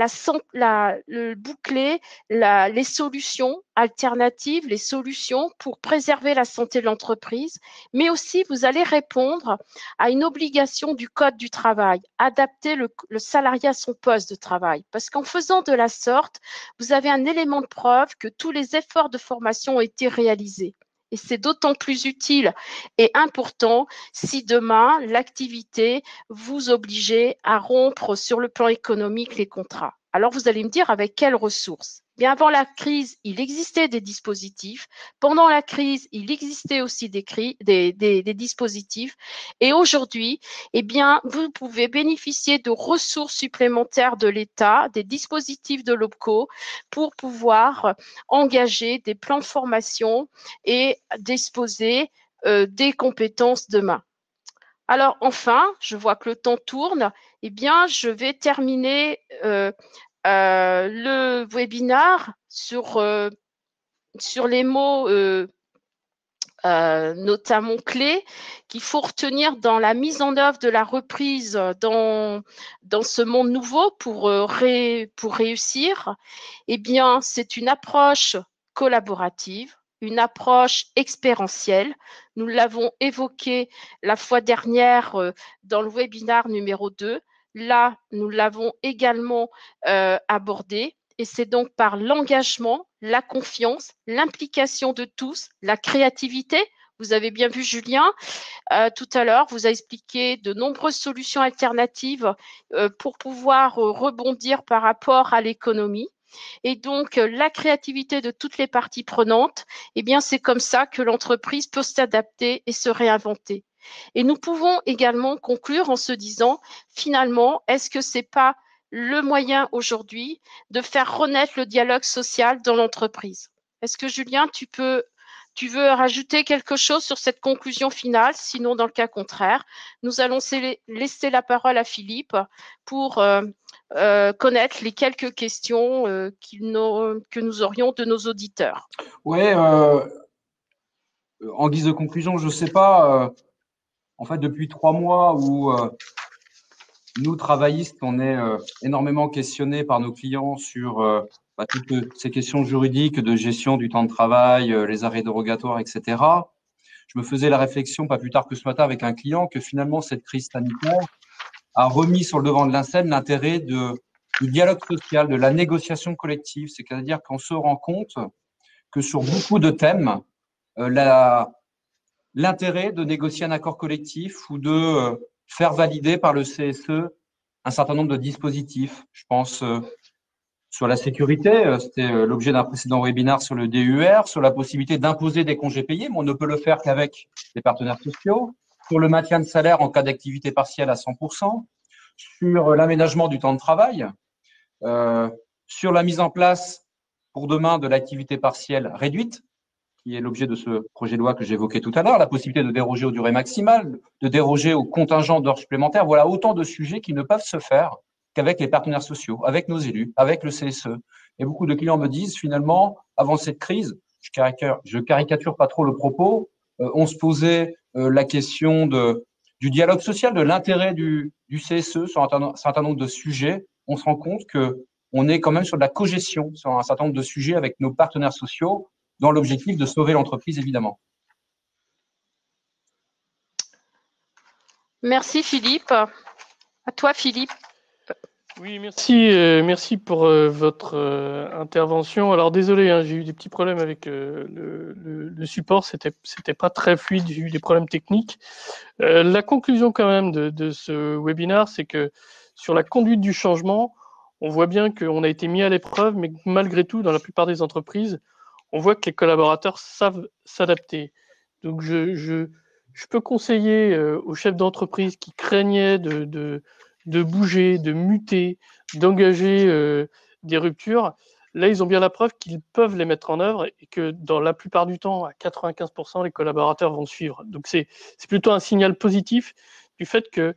les solutions alternatives, les solutions pour préserver la santé de l'entreprise, mais aussi vous allez répondre à une obligation du Code du travail, adapter le salarié à son poste de travail. Parce qu'en faisant de la sorte, vous avez un élément de preuve que tous les efforts de formation ont été réalisés. Et c'est d'autant plus utile et important si demain, l'activité vous obligeait à rompre sur le plan économique les contrats. Alors, vous allez me dire avec quelles ressources? Bien, avant la crise, il existait des dispositifs. Pendant la crise, il existait aussi des dispositifs. Et aujourd'hui, eh bien, vous pouvez bénéficier de ressources supplémentaires de l'État, des dispositifs de l'OPCO pour pouvoir engager des plans de formation et disposer des compétences demain. Alors enfin, je vois que le temps tourne, eh bien, je vais terminer le webinaire sur les mots notamment clés qu'il faut retenir dans la mise en œuvre de la reprise dans ce monde nouveau pour réussir. Eh bien, c'est une approche collaborative, une approche expérientielle. Nous l'avons évoqué la fois dernière dans le webinaire numéro 2. Là, nous l'avons également abordé. Et c'est donc par l'engagement, la confiance, l'implication de tous, la créativité. Vous avez bien vu Julien tout à l'heure, vous a expliqué de nombreuses solutions alternatives pour pouvoir rebondir par rapport à l'économie. Et donc, la créativité de toutes les parties prenantes, eh bien, c'est comme ça que l'entreprise peut s'adapter et se réinventer. Et nous pouvons également conclure en se disant, finalement, est-ce que c'est pas le moyen aujourd'hui de faire renaître le dialogue social dans l'entreprise? Est-ce que Julien, tu peux Tu veux rajouter quelque chose sur cette conclusion finale? Sinon, dans le cas contraire, nous allons laisser la parole à Philippe pour connaître les quelques questions que nous aurions de nos auditeurs. Oui, en guise de conclusion, je ne sais pas, en fait, depuis 3 mois où nous, travaillistes, on est énormément questionnés par nos clients sur toutes ces questions juridiques de gestion du temps de travail, les arrêts dérogatoires, etc. Je me faisais la réflexion, pas plus tard que ce matin, avec un client, que finalement, cette crise sanitaire a remis sur le devant de la scène l'intérêt du dialogue social, de la négociation collective. C'est-à-dire qu'on se rend compte que sur beaucoup de thèmes, l'intérêt de négocier un accord collectif ou de faire valider par le CSE un certain nombre de dispositifs. Je pense sur la sécurité, c'était l'objet d'un précédent webinaire sur le DUR, sur la possibilité d'imposer des congés payés, mais on ne peut le faire qu'avec les partenaires sociaux, sur le maintien de salaire en cas d'activité partielle à 100%, sur l'aménagement du temps de travail, sur la mise en place pour demain de l'activité partielle réduite, qui est l'objet de ce projet de loi que j'évoquais tout à l'heure, la possibilité de déroger aux durées maximales, de déroger au contingent d'heures supplémentaires. Voilà autant de sujets qui ne peuvent se faire qu'avec les partenaires sociaux, avec nos élus, avec le CSE. Et beaucoup de clients me disent, finalement, avant cette crise, je caricature pas trop le propos, on se posait la question du dialogue social, de l'intérêt du CSE sur un certain nombre de sujets. On se rend compte que on est quand même sur de la cogestion sur un certain nombre de sujets avec nos partenaires sociaux, dans l'objectif de sauver l'entreprise, évidemment. Merci Philippe. À toi Philippe. Oui, merci pour votre intervention. Alors désolé, hein, j'ai eu des petits problèmes avec le support, c'était pas très fluide, j'ai eu des problèmes techniques. La conclusion quand même de ce webinaire, c'est que sur la conduite du changement, on voit bien qu'on a été mis à l'épreuve, mais malgré tout, dans la plupart des entreprises, on voit que les collaborateurs savent s'adapter. Donc je peux conseiller aux chefs d'entreprise qui craignaient de bouger, de muter, d'engager des ruptures. Là, ils ont bien la preuve qu'ils peuvent les mettre en œuvre et que dans la plupart du temps, à 95%, les collaborateurs vont suivre. Donc c'est plutôt un signal positif du fait que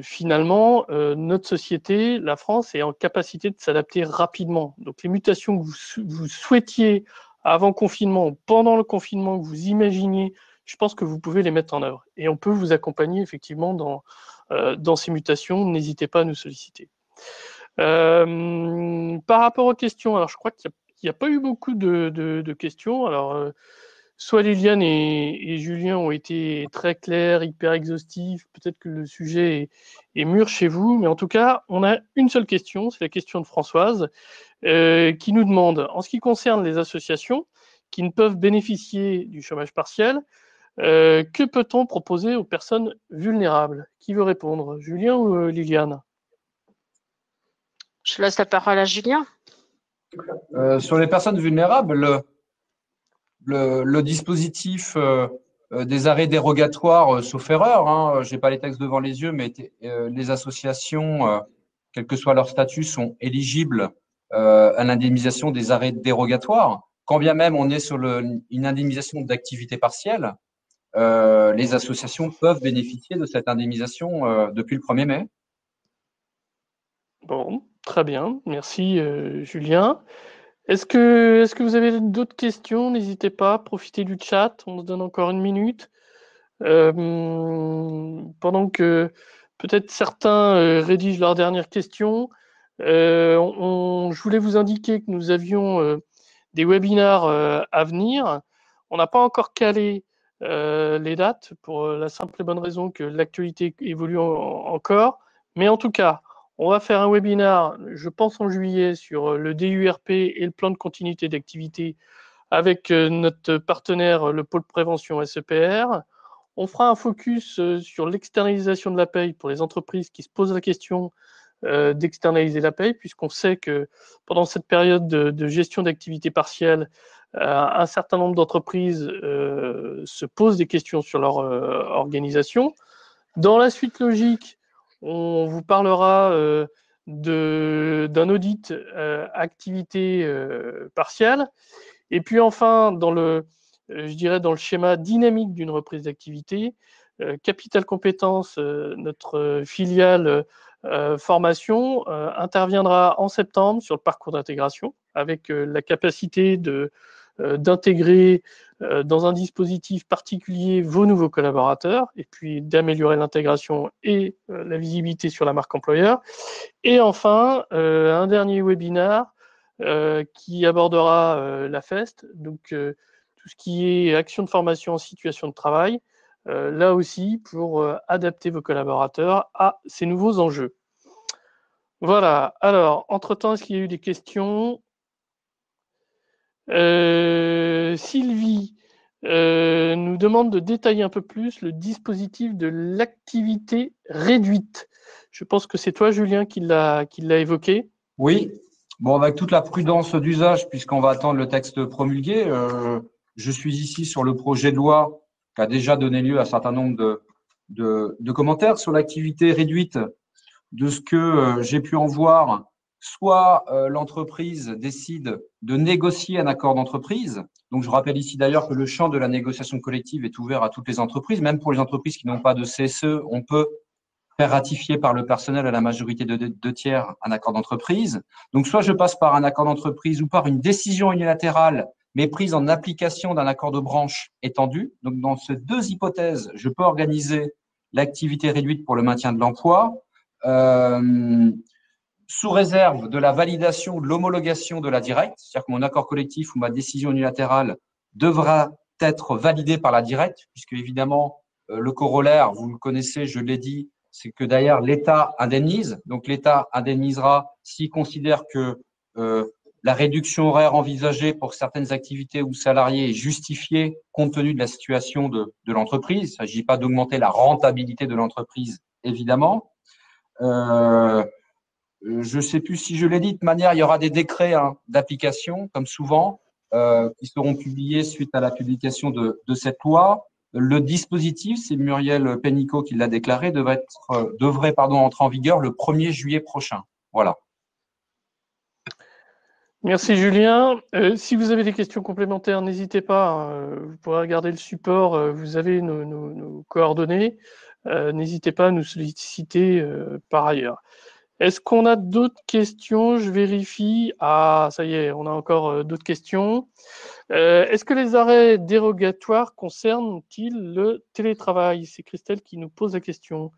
finalement, notre société, la France, est en capacité de s'adapter rapidement. Donc les mutations que vous souhaitiez avant confinement ou pendant le confinement que vous imaginiez, je pense que vous pouvez les mettre en œuvre. Et on peut vous accompagner effectivement dans ces mutations. N'hésitez pas à nous solliciter. Par rapport aux questions, alors je crois qu'il n'y a pas eu beaucoup de questions. Alors, soit Liliane et Julien ont été très clairs, hyper exhaustifs. Peut-être que le sujet est mûr chez vous. Mais en tout cas, on a une seule question. C'est la question de Françoise qui nous demande, en ce qui concerne les associations qui ne peuvent bénéficier du chômage partiel, que peut-on proposer aux personnes vulnérables? Qui veut répondre? Julien ou Liliane? Je laisse la parole à Julien. Sur les personnes vulnérables, le dispositif des arrêts dérogatoires, sauf erreur, hein, je n'ai pas les textes devant les yeux, mais les associations, quel que soit leur statut, sont éligibles à l'indemnisation des arrêts dérogatoires. Quand bien même on est sur une indemnisation d'activité partielle, les associations peuvent bénéficier de cette indemnisation depuis le 1er mai. Bon, très bien. Merci, Julien. Est-ce que vous avez d'autres questions? N'hésitez pas, profitez du chat. On se donne encore une minute. Pendant que peut-être certains rédigent leurs dernières questions, je voulais vous indiquer que nous avions des webinaires à venir. On n'a pas encore calé les dates pour la simple et bonne raison que l'actualité évolue encore. Mais en tout cas, on va faire un webinaire, je pense en juillet, sur le DURP et le plan de continuité d'activité avec notre partenaire, le pôle prévention SEPR. On fera un focus sur l'externalisation de la paye pour les entreprises qui se posent la question d'externaliser la paye, puisqu'on sait que pendant cette période de gestion d'activité partielle, un certain nombre d'entreprises se posent des questions sur leur organisation. Dans la suite logique, on vous parlera d'un audit activité partielle. Et puis enfin, dans le je dirais, dans le schéma dynamique d'une reprise d'activité. Capital Compétences, notre filiale formation, interviendra en septembre sur le parcours d'intégration avec la capacité d'intégrer dans un dispositif particulier vos nouveaux collaborateurs et puis d'améliorer l'intégration et la visibilité sur la marque employeur. Et enfin, un dernier webinaire qui abordera la FEST, donc tout ce qui est action de formation en situation de travail, là aussi pour adapter vos collaborateurs à ces nouveaux enjeux. Voilà, alors, entre-temps, est-ce qu'il y a eu des questions? Sylvie nous demande de détailler un peu plus le dispositif de l'activité réduite. Je pense que c'est toi, Julien, qui l'a évoqué. Oui, bon, avec toute la prudence d'usage, puisqu'on va attendre le texte promulgué, je suis ici sur le projet de loi qui a déjà donné lieu à un certain nombre de commentaires sur l'activité réduite. De ce que j'ai pu en voir, soit l'entreprise décide de négocier un accord d'entreprise. Donc, je rappelle ici d'ailleurs que le champ de la négociation collective est ouvert à toutes les entreprises, même pour les entreprises qui n'ont pas de CSE, on peut faire ratifier par le personnel à la majorité de 2/3 un accord d'entreprise. Donc, soit je passe par un accord d'entreprise ou par une décision unilatérale, mais prise en application d'un accord de branche étendu. Donc, dans ces deux hypothèses, je peux organiser l'activité réduite pour le maintien de l'emploi. Sous réserve de la validation ou de l'homologation de la directe, c'est-à-dire que mon accord collectif ou ma décision unilatérale devra être validé par la directe, puisque évidemment, le corollaire, vous le connaissez, je l'ai dit, c'est que d'ailleurs l'État indemnise. Donc l'État indemnisera s'il considère que la réduction horaire envisagée pour certaines activités ou salariés est justifiée compte tenu de la situation de l'entreprise. Il ne s'agit pas d'augmenter la rentabilité de l'entreprise, évidemment. Je ne sais plus si je l'ai dit, de toute manière, il y aura des décrets d'application, comme souvent, qui seront publiés suite à la publication de cette loi. Le dispositif, c'est Muriel Pénicaud qui l'a déclaré, devrait entrer en vigueur le 1er juillet prochain. Voilà. Merci Julien. Si vous avez des questions complémentaires, n'hésitez pas. Vous pourrez regarder le support. Vous avez nos coordonnées. N'hésitez pas à nous solliciter par ailleurs. Est-ce qu'on a d'autres questions? Je vérifie. Ah, ça y est, on a encore d'autres questions. Est-ce que les arrêts dérogatoires concernent-ils le télétravail? C'est Christelle qui nous pose la question.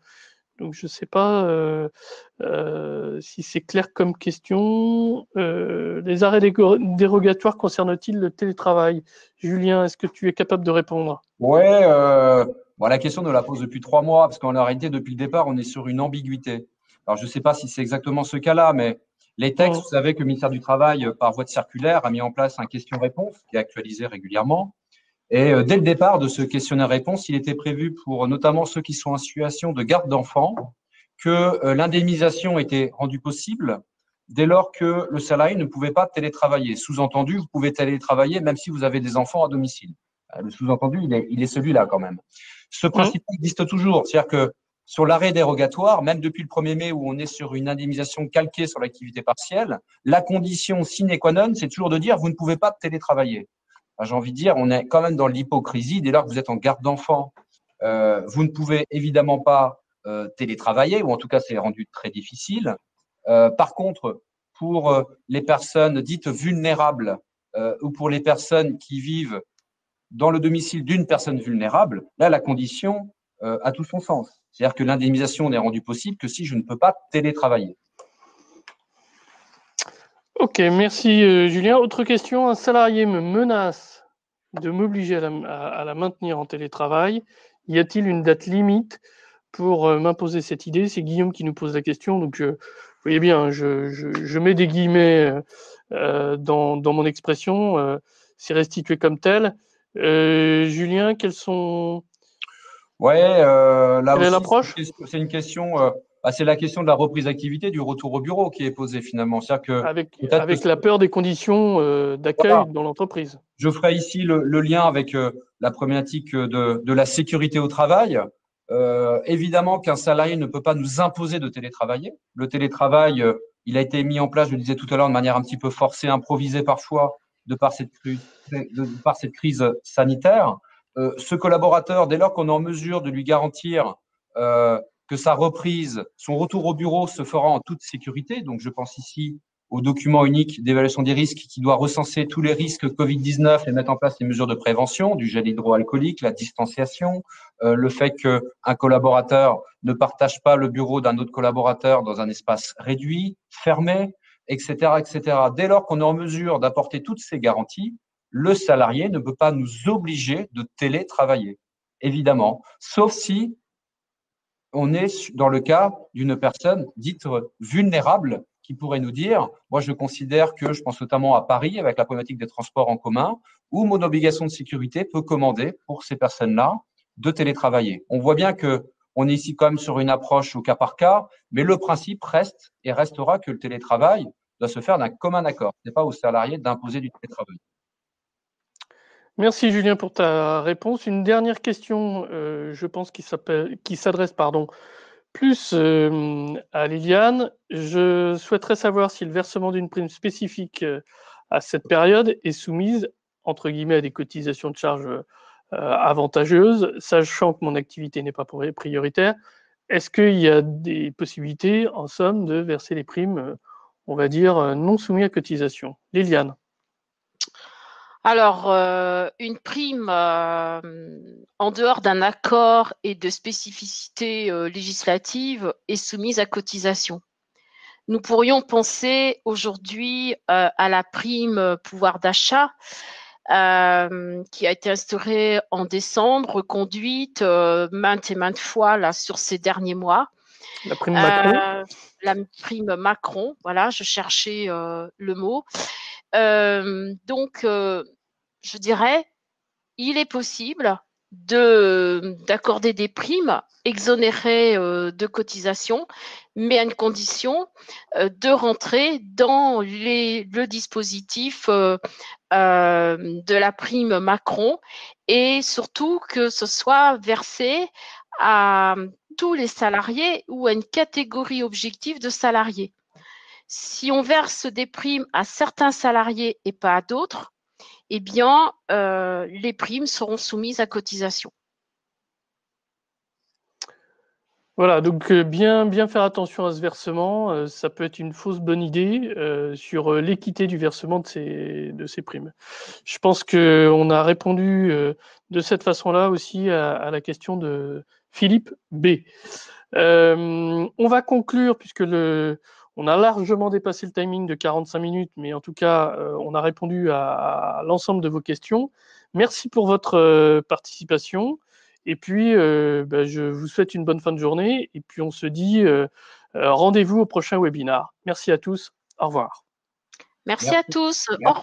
Donc, je ne sais pas si c'est clair comme question. Les arrêts dérogatoires concernent-ils le télétravail? Julien, est-ce que tu es capable de répondre? Oui, bon, la question ne la pose depuis 3 mois, parce qu'en réalité, depuis le départ, on est sur une ambiguïté. Alors, je ne sais pas si c'est exactement ce cas-là, mais les textes, vous savez que le ministère du Travail, par voie de circulaire, a mis en place un question-réponse qui est actualisé régulièrement. Et dès le départ de ce questionnaire-réponse, il était prévu pour notamment ceux qui sont en situation de garde d'enfants que l'indemnisation était rendue possible dès lors que le salarié ne pouvait pas télétravailler. Sous-entendu, vous pouvez télétravailler même si vous avez des enfants à domicile. Le sous-entendu, il est celui-là quand même. Ce principe existe toujours, c'est-à-dire que sur l'arrêt dérogatoire, même depuis le 1er mai où on est sur une indemnisation calquée sur l'activité partielle, la condition sine qua non, c'est toujours de dire vous ne pouvez pas télétravailler. J'ai envie de dire, on est quand même dans l'hypocrisie. Dès lors que vous êtes en garde d'enfants, vous ne pouvez évidemment pas télétravailler, ou en tout cas, c'est rendu très difficile. Par contre, pour les personnes dites vulnérables ou pour les personnes qui vivent dans le domicile d'une personne vulnérable, là, la condition a tout son sens. C'est-à-dire que l'indemnisation n'est rendue possible que si je ne peux pas télétravailler. Ok, merci Julien. Autre question, un salarié me menace de m'obliger à la maintenir en télétravail. Y a-t-il une date limite pour m'imposer cette idée? C'est Guillaume qui nous pose la question. Donc, vous voyez bien, je mets des guillemets dans mon expression. C'est restitué comme tel. Julien, quelles sont… Ouais, là quelle est aussi, l'approche? c'est une question… c'est la question de la reprise d'activité, du retour au bureau qui est posée finalement. C'est-à-dire que avec la peur des conditions d'accueil voilà, dans l'entreprise. Je ferai ici le lien avec la problématique de la sécurité au travail. Évidemment qu'un salarié ne peut pas nous imposer de télétravailler. Le télétravail, il a été mis en place, je le disais tout à l'heure, de manière un petit peu forcée, improvisée parfois, de par cette crise sanitaire. Ce collaborateur, dès lors qu'on est en mesure de lui garantir que sa reprise, son retour au bureau se fera en toute sécurité, donc je pense ici au document unique d'évaluation des risques qui doit recenser tous les risques Covid-19 et mettre en place les mesures de prévention, du gel hydroalcoolique, la distanciation, le fait qu'un collaborateur ne partage pas le bureau d'un autre collaborateur dans un espace réduit, fermé, etc., etc. Dès lors qu'on est en mesure d'apporter toutes ces garanties, le salarié ne peut pas nous obliger de télétravailler, évidemment, sauf si on est dans le cas d'une personne dite vulnérable qui pourrait nous dire, moi je considère que, je pense notamment à Paris avec la problématique des transports en commun, où mon obligation de sécurité peut commander pour ces personnes-là de télétravailler. On voit bien que on est ici quand même sur une approche au cas par cas, mais le principe reste et restera que le télétravail doit se faire d'un commun accord. Ce n'est pas aux salariés d'imposer du télétravail. Merci Julien pour ta réponse. Une dernière question, je pense qui s'adresse plus à Liliane. Je souhaiterais savoir si le versement d'une prime spécifique à cette période est soumise, entre guillemets, à des cotisations de charges avantageuses, sachant que mon activité n'est pas prioritaire. Est-ce qu'il y a des possibilités, en somme, de verser les primes, on va dire, non soumises à cotisation? Liliane. Alors, une prime en dehors d'un accord et de spécificités législatives est soumise à cotisation. Nous pourrions penser aujourd'hui à la prime pouvoir d'achat qui a été instaurée en décembre, reconduite maintes et maintes fois là, sur ces derniers mois. La prime Macron. La prime Macron, voilà, je cherchais le mot. Donc, je dirais, il est possible d'accorder des primes exonérées de cotisations, mais à une condition de rentrer dans le dispositif de la prime Macron et surtout que ce soit versé à tous les salariés ou à une catégorie objective de salariés. Si on verse des primes à certains salariés et pas à d'autres, eh bien, les primes seront soumises à cotisation. Voilà, donc bien faire attention à ce versement. Ça peut être une fausse bonne idée sur l'équité du versement de ces primes. Je pense qu'on a répondu de cette façon-là aussi à la question de Philippe B. On va conclure puisque on a largement dépassé le timing de 45 minutes, mais en tout cas, on a répondu à l'ensemble de vos questions. Merci pour votre participation. Et puis, je vous souhaite une bonne fin de journée. Et puis, on se dit rendez-vous au prochain webinar. Merci à tous. Au revoir. Merci à tous. Au revoir.